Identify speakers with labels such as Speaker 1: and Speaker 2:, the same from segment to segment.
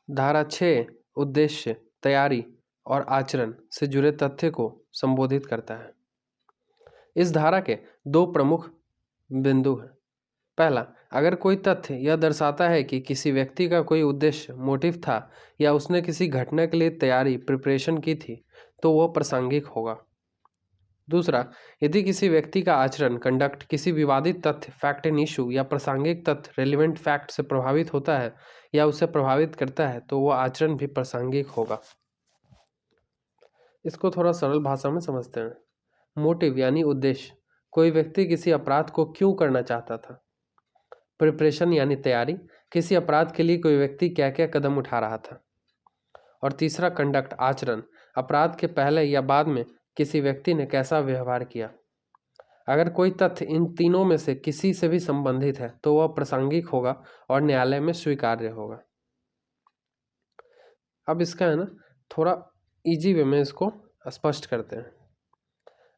Speaker 1: धारा 6 उद्देश्य, तैयारी और आचरण से जुड़े तथ्य को संबोधित करता है। इस धारा के दो प्रमुख बिंदु हैं। पहला, अगर कोई तथ्य यह दर्शाता है कि किसी व्यक्ति का कोई उद्देश्य, मोटिव था या उसने किसी घटना के लिए तैयारी, प्रिपरेशन की थी, तो वह प्रासंगिक होगा। दूसरा, यदि किसी व्यक्ति का आचरण, कंडक्ट किसी विवादित तथ्य, फैक्ट एंड इशू या प्रासंगिक तथ्य, रेलिवेंट फैक्ट से प्रभावित होता है या उसे प्रभावित करता है, तो वह आचरण भी प्रासंगिक होगा। इसको थोड़ा सरल भाषा में समझते हैं। मोटिव यानी उद्देश्य, कोई व्यक्ति किसी अपराध को क्यों करना चाहता था। प्रिपरेशन यानी तैयारी, किसी अपराध के लिए कोई व्यक्ति क्या क्या कदम उठा रहा था। और तीसरा, कंडक्ट, आचरण, अपराध के पहले या बाद में किसी व्यक्ति ने कैसा व्यवहार किया। अगर कोई तथ्य इन तीनों में से किसी से भी संबंधित है तो वह प्रासंगिक होगा और न्यायालय में स्वीकार्य होगा। अब इसका है ना, थोड़ा इजी वे में इसको स्पष्ट करते हैं।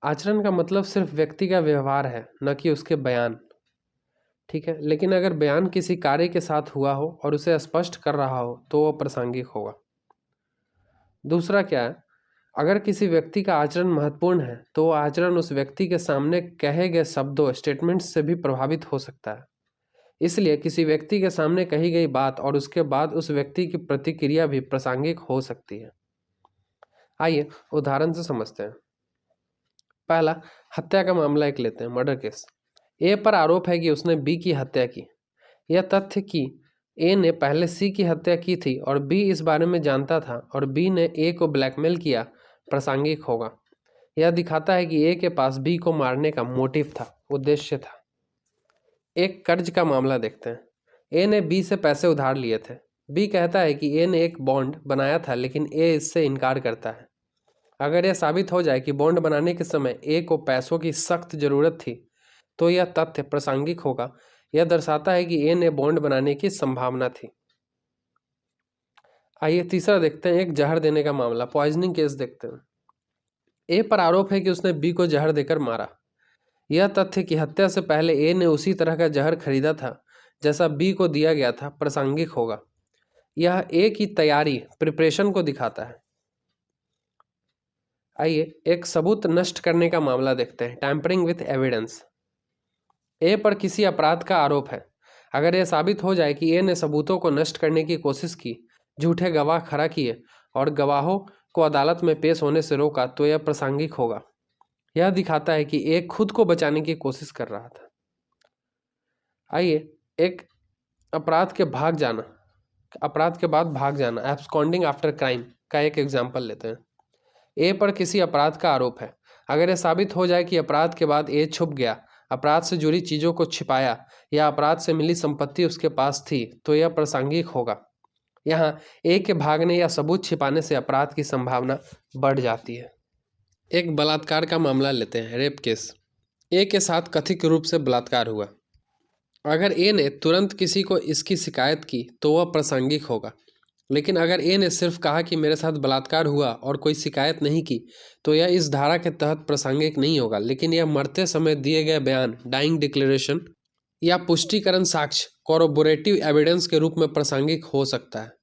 Speaker 1: आचरण का मतलब सिर्फ व्यक्ति का व्यवहार है, न कि उसके बयान। ठीक है, लेकिन अगर बयान किसी कार्य के साथ हुआ हो और उसे स्पष्ट कर रहा हो तो वह प्रासंगिक होगा। दूसरा क्या है, अगर किसी व्यक्ति का आचरण महत्वपूर्ण है तो वह आचरण उस व्यक्ति के सामने कहे गए शब्दों, स्टेटमेंट्स से भी प्रभावित हो सकता है। इसलिए किसी व्यक्ति के सामने कही गई बात और उसके बाद उस व्यक्ति की प्रतिक्रिया भी प्रासंगिक हो सकती है। आइए उदाहरण से समझते हैं। पहला, हत्या का मामला एक लेते हैं, मर्डर केस। ए पर आरोप है कि उसने बी की हत्या की। यह तथ्य कि ए ने पहले सी की हत्या की थी और बी इस बारे में जानता था और बी ने ए को ब्लैकमेल किया, प्रासंगिक होगा। यह दिखाता है कि ए के पास बी को मारने का मोटिव था, उद्देश्य था। एक कर्ज का मामला देखते हैं। ए ने बी से पैसे उधार लिए थे। बी कहता है कि ए ने एक बॉन्ड बनाया था, लेकिन ए इससे इनकार करता है। अगर यह साबित हो जाए कि बॉन्ड बनाने के समय ए को पैसों की सख्त जरूरत थी तो यह तथ्य प्रासंगिक होगा। यह दर्शाता है कि ए ने बॉन्ड बनाने की संभावना थी। आइए तीसरा देखते हैं, एक जहर देने का मामला, पॉइजनिंग केस देखते हैं। ए पर आरोप है कि उसने बी को जहर देकर मारा। यह तथ्य कि हत्या से पहले ए ने उसी तरह का जहर खरीदा था जैसा बी को दिया गया था, प्रासंगिक होगा। यह ए की तैयारी, प्रिपरेशन को दिखाता है। आइए एक सबूत नष्ट करने का मामला देखते हैं, टैंपरिंग विथ एविडेंस। ए पर किसी अपराध का आरोप है। अगर यह साबित हो जाए कि ए ने सबूतों को नष्ट करने की कोशिश की, झूठे गवाह खड़ा किए और गवाहों को अदालत में पेश होने से रोका, तो यह प्रासंगिक होगा। यह दिखाता है कि ए खुद को बचाने की कोशिश कर रहा था। आइए एक अपराध के बाद भाग जाना, एब्सकॉन्डिंग आफ्टर क्राइम का एक एग्जाम्पल लेते हैं। ए पर किसी अपराध का आरोप है। अगर यह साबित हो जाए कि अपराध के बाद ए छुप गया, अपराध से जुड़ी चीजों को छिपाया या अपराध से मिली संपत्ति उसके पास थी, तो यह प्रासंगिक होगा। यहाँ ए के भागने या सबूत छिपाने से अपराध की संभावना बढ़ जाती है। एक बलात्कार का मामला लेते हैं, रेप केस। ए के साथ कथित रूप से बलात्कार हुआ। अगर ए ने तुरंत किसी को इसकी शिकायत की तो वह प्रासंगिक होगा। लेकिन अगर ए ने सिर्फ कहा कि मेरे साथ बलात्कार हुआ और कोई शिकायत नहीं की, तो यह इस धारा के तहत प्रासंगिक नहीं होगा। लेकिन यह मरते समय दिए गए बयान, डाइंग डिक्लेरेशन या पुष्टिकरण साक्ष्य, कॉरोबोरेटिव एविडेंस के रूप में प्रासंगिक हो सकता है।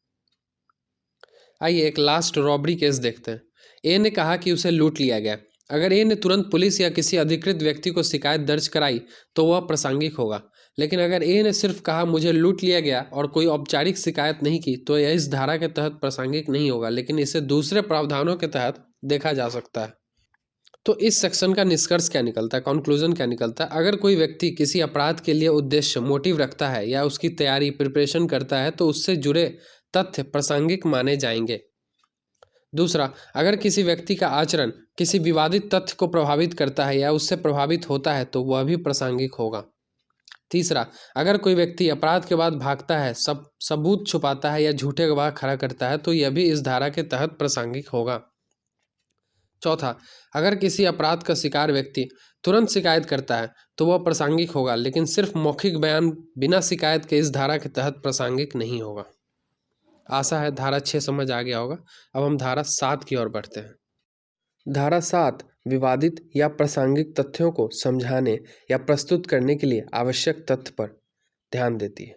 Speaker 1: आइए एक लास्ट रॉबरी केस देखते हैं। ए ने कहा कि उसे लूट लिया गया। अगर ए ने तुरंत पुलिस या किसी अधिकृत व्यक्ति को शिकायत दर्ज कराई तो वह प्रासंगिक होगा। लेकिन अगर ए ने सिर्फ कहा मुझे लूट लिया गया और कोई औपचारिक शिकायत नहीं की, तो यह इस धारा के तहत प्रासंगिक नहीं होगा, लेकिन इसे दूसरे प्रावधानों के तहत देखा जा सकता है। तो इस सेक्शन का निष्कर्ष क्या निकलता है, कंक्लूजन क्या निकलता है? अगर कोई व्यक्ति किसी अपराध के लिए उद्देश्य, मोटिव रखता है या उसकी तैयारी, प्रिपरेशन करता है, तो उससे जुड़े तथ्य प्रासंगिक माने जाएंगे। दूसरा, अगर किसी व्यक्ति का आचरण किसी विवादित तथ्य को प्रभावित करता है या उससे प्रभावित होता है, तो वह भी प्रासंगिक होगा। तीसरा, अगर कोई व्यक्ति अपराध के बाद भागता है, सबूत छुपाता है या झूठे गवाह खड़ा करता है, तो यह भी इस धारा के तहत प्रासंगिक होगा। चौथा, अगर किसी अपराध का शिकार व्यक्ति तुरंत शिकायत करता है तो वह प्रासंगिक होगा, लेकिन सिर्फ मौखिक बयान बिना शिकायत के इस धारा के तहत प्रासंगिक नहीं होगा। आशा है धारा 6 समझ आ गया होगा। अब हम धारा 7 की ओर बढ़ते हैं। धारा 7 विवादित या प्रासंगिक तथ्यों को समझाने या प्रस्तुत करने के लिए आवश्यक तथ्य पर ध्यान देती है।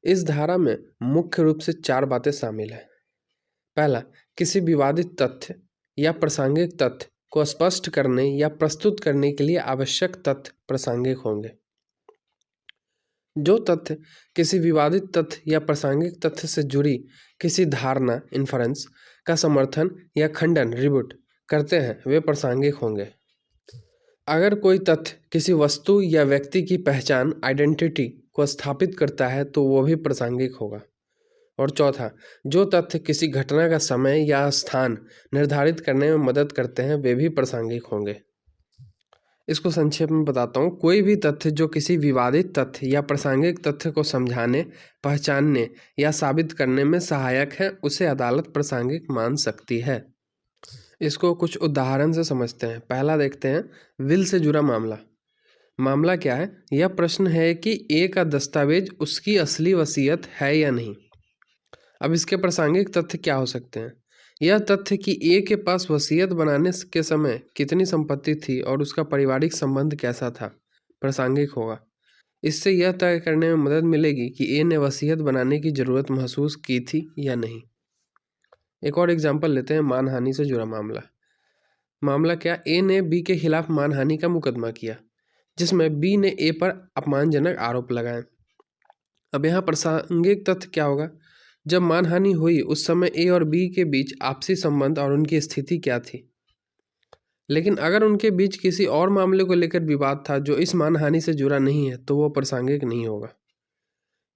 Speaker 1: इस धारा में मुख्य रूप से 4 बातें शामिल हैं। पहला, किसी विवादित तथ्य या प्रासंगिक तथ्य को स्पष्ट करने या प्रस्तुत करने के लिए आवश्यक तथ्य प्रासंगिक होंगे। जो तथ्य किसी विवादित तथ्य या प्रासंगिक तथ्य से जुड़ी किसी धारणा इन्फरेंस का समर्थन या खंडन रिबूट करते हैं वे प्रासंगिक होंगे। अगर कोई तथ्य किसी वस्तु या व्यक्ति की पहचान आइडेंटिटी को स्थापित करता है तो वो भी प्रासंगिक होगा। और चौथा, जो तथ्य किसी घटना का समय या स्थान निर्धारित करने में मदद करते हैं वे भी प्रासंगिक होंगे। इसको संक्षेप में बताता हूँ। कोई भी तथ्य जो किसी विवादित तथ्य या प्रासंगिक तथ्य को समझाने, पहचानने या साबित करने में सहायक है उसे अदालत प्रासंगिक मान सकती है। इसको कुछ उदाहरण से समझते हैं। पहला देखते हैं, विल से जुड़ा मामला। मामला क्या है? यह प्रश्न है कि ए का दस्तावेज उसकी असली वसीयत है या नहीं। अब इसके प्रासंगिक तथ्य क्या हो सकते हैं? यह तथ्य कि ए के पास वसीयत बनाने के समय कितनी संपत्ति थी और उसका पारिवारिक संबंध कैसा था, प्रासंगिक होगा। इससे यह तय करने में मदद मिलेगी कि ए ने वसीयत बनाने की जरूरत महसूस की थी या नहीं। एक और एग्जाम्पल लेते हैं, मानहानि से जुड़ा मामला। मामला क्या? ए ने बी के खिलाफ मानहानि का मुकदमा किया जिसमें बी ने ए पर अपमानजनक आरोप लगाए। अब यहाँ प्रासंगिक तथ्य क्या होगा? जब मानहानि हुई उस समय ए और बी के बीच आपसी संबंध और उनकी स्थिति क्या थी। लेकिन अगर उनके बीच किसी और मामले को लेकर विवाद था जो इस मानहानि से जुड़ा नहीं है तो वो प्रासंगिक नहीं होगा।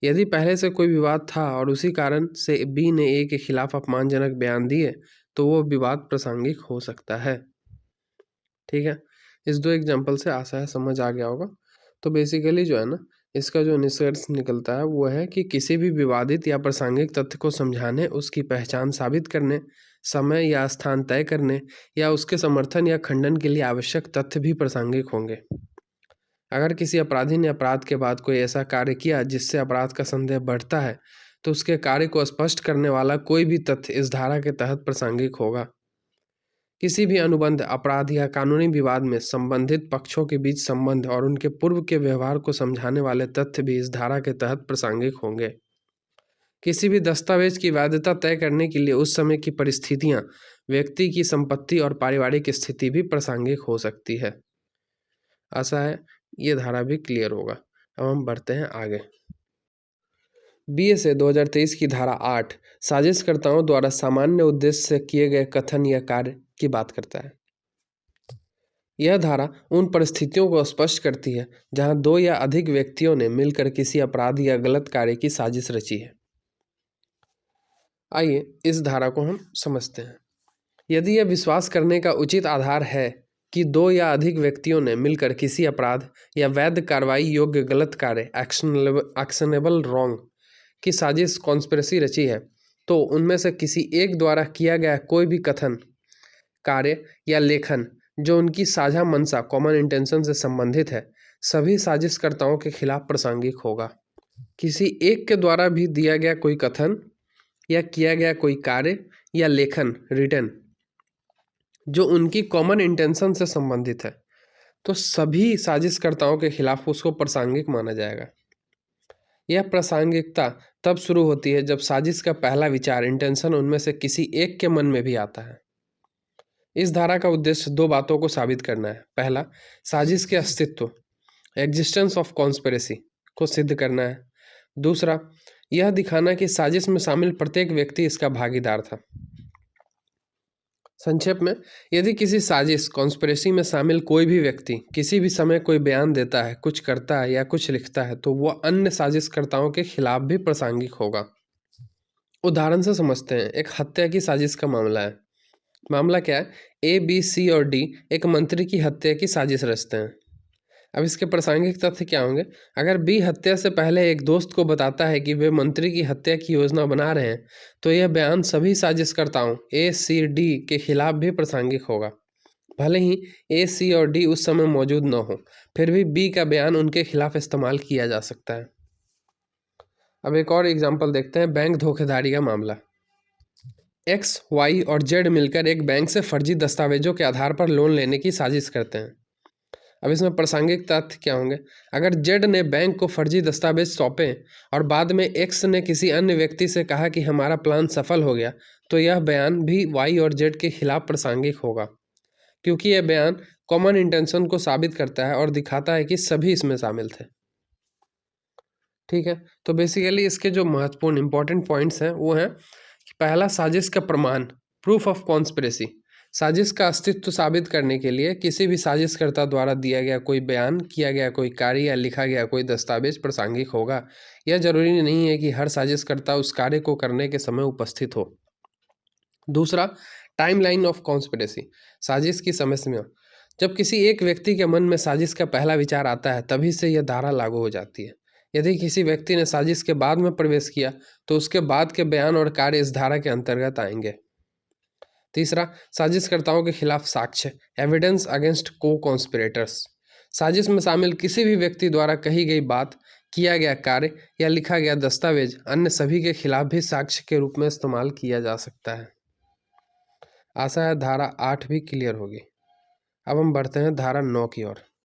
Speaker 1: यदि पहले से कोई विवाद था और उसी कारण से बी ने ए के खिलाफ अपमानजनक बयान दिए तो वो विवाद प्रासंगिक हो सकता है। ठीक है, इस 2 एग्जाम्पल से आशा है समझ आ गया होगा। तो बेसिकली जो है ना, इसका जो निष्कर्ष निकलता है वो है कि किसी भी विवादित या प्रासंगिक तथ्य को समझाने, उसकी पहचान साबित करने, समय या स्थान तय करने या उसके समर्थन या खंडन के लिए आवश्यक तथ्य भी प्रासंगिक होंगे। अगर किसी अपराधी ने अपराध के बाद कोई ऐसा कार्य किया जिससे अपराध का संदेह बढ़ता है तो उसके कार्य को स्पष्ट करने वाला कोई भी तथ्य इस धारा के तहत प्रासंगिक होगा। किसी भी अनुबंध, अपराध या कानूनी विवाद में संबंधित पक्षों के बीच संबंध और उनके पूर्व के व्यवहार को समझाने वाले तथ्य भी इस धारा के तहत प्रासंगिक होंगे। किसी भी दस्तावेज की वैधता तय करने के लिए उस समय की परिस्थितियां, व्यक्ति की संपत्ति और पारिवारिक स्थिति भी प्रासंगिक हो सकती है। आशा है ये धारा भी क्लियर होगा। अब हम बढ़ते हैं आगे। बीएसए 2023 की धारा 8 साजिशकर्ताओं द्वारा सामान्य उद्देश्य से किए गए कथन या कार्य की बात करता है। यह धारा उन परिस्थितियों को स्पष्ट करती है जहां 2 या अधिक व्यक्तियों ने मिलकर किसी अपराध या गलत कार्य की साजिश रची है। आइए इस धारा को हम समझते हैं। यदि यह विश्वास करने का उचित आधार है कि 2 या अधिक व्यक्तियों ने मिलकर किसी अपराध या वैध कार्रवाई योग्य गलत कार्य एक्शनेबल रॉन्ग की साजिश कॉन्स्पिरेसी रची है, तो उनमें से किसी एक द्वारा किया गया कोई भी कथन, कार्य या लेखन जो उनकी साझा मंशा कॉमन इंटेंशन से संबंधित है, सभी साजिशकर्ताओं के खिलाफ प्रासंगिक होगा। किसी एक के द्वारा भी दिया गया कोई कथन या किया गया कोई कार्य या लेखन रिटन जो उनकी कॉमन इंटेंशन से संबंधित है, तो सभी साजिशकर्ताओं के खिलाफ उसको प्रासंगिक माना जाएगा। यह प्रासंगिकता तब शुरू होती है जब साजिश का पहला विचार, इंटेंशन उनमें से किसी एक के मन में भी आता है। इस धारा का उद्देश्य 2 बातों को साबित करना है। पहला, साजिश के अस्तित्व, एग्जिस्टेंस ऑफ कॉन्स्पिरेसी को सिद्ध करना है। दूसरा, यह दिखाना कि साजिश में शामिल प्रत्येक व्यक्ति इसका भागीदार था। संक्षेप में, यदि किसी साजिश कॉन्स्पिरेसी में शामिल कोई भी व्यक्ति किसी भी समय कोई बयान देता है, कुछ करता है या कुछ लिखता है तो वह अन्य साजिशकर्ताओं के खिलाफ भी प्रासंगिक होगा। उदाहरण से समझते हैं। एक हत्या की साजिश का मामला है। मामला क्या है? ए, बी, सी और डी एक मंत्री की हत्या की साजिश रचते हैं। अब इसके प्रासंगिक तथ्य क्या होंगे? अगर बी हत्या से पहले एक दोस्त को बताता है कि वे मंत्री की हत्या की योजना बना रहे हैं तो यह बयान सभी साजिशकर्ताओं ए, सी, डी के खिलाफ भी प्रासंगिक होगा। भले ही ए, सी और डी उस समय मौजूद न हो, फिर भी बी का बयान उनके खिलाफ इस्तेमाल किया जा सकता है। अब एक और एग्जाम्पल देखते हैं, बैंक धोखाधड़ी का मामला। एक्स, वाई और जेड मिलकर एक बैंक से फर्जी दस्तावेजों के आधार पर लोन लेने की साजिश करते हैं। अब इसमें प्रासंगिक तथ्य क्या होंगे? अगर जेड ने बैंक को फर्जी दस्तावेज सौंपे और बाद में एक्स ने किसी अन्य व्यक्ति से कहा कि हमारा प्लान सफल हो गया, तो यह बयान भी वाई और जेड के खिलाफ प्रासंगिक होगा, क्योंकि यह बयान कॉमन इंटेंशन को साबित करता है और दिखाता है कि सभी इसमें शामिल थे। ठीक है, तो बेसिकली इसके जो महत्वपूर्ण इंपॉर्टेंट पॉइंट्स हैं वो हैं कि पहला, साजिश का प्रमाण, प्रूफ ऑफ कॉन्स्पिरेसी। साजिश का अस्तित्व साबित करने के लिए किसी भी साजिशकर्ता द्वारा दिया गया कोई बयान, किया गया कोई कार्य या लिखा गया कोई दस्तावेज प्रासंगिक होगा। यह जरूरी नहीं है कि हर साजिशकर्ता उस कार्य को करने के समय उपस्थित हो। दूसरा, टाइमलाइन ऑफ कॉन्स्पिरेसी, साजिश की समय सीमा। जब किसी एक व्यक्ति के मन में साजिश का पहला विचार आता है, तभी से यह धारा लागू हो जाती है। यदि किसी व्यक्ति ने साजिश के बाद में प्रवेश किया, तो उसके बाद के बयान और कार्य इस धारा के अंतर्गत आएंगे। तीसरा, साजिशकर्ताओं के खिलाफ साक्ष्य, एविडेंस अगेंस्ट को कॉन्स्पिरेटर्स। साजिश में शामिल किसी भी व्यक्ति द्वारा कही गई बात, किया गया कार्य या लिखा गया दस्तावेज अन्य सभी के खिलाफ भी साक्ष्य के रूप में इस्तेमाल किया जा सकता है। आशा है धारा 8 भी क्लियर होगी। अब हम बढ़ते हैं धारा 9 की ओर।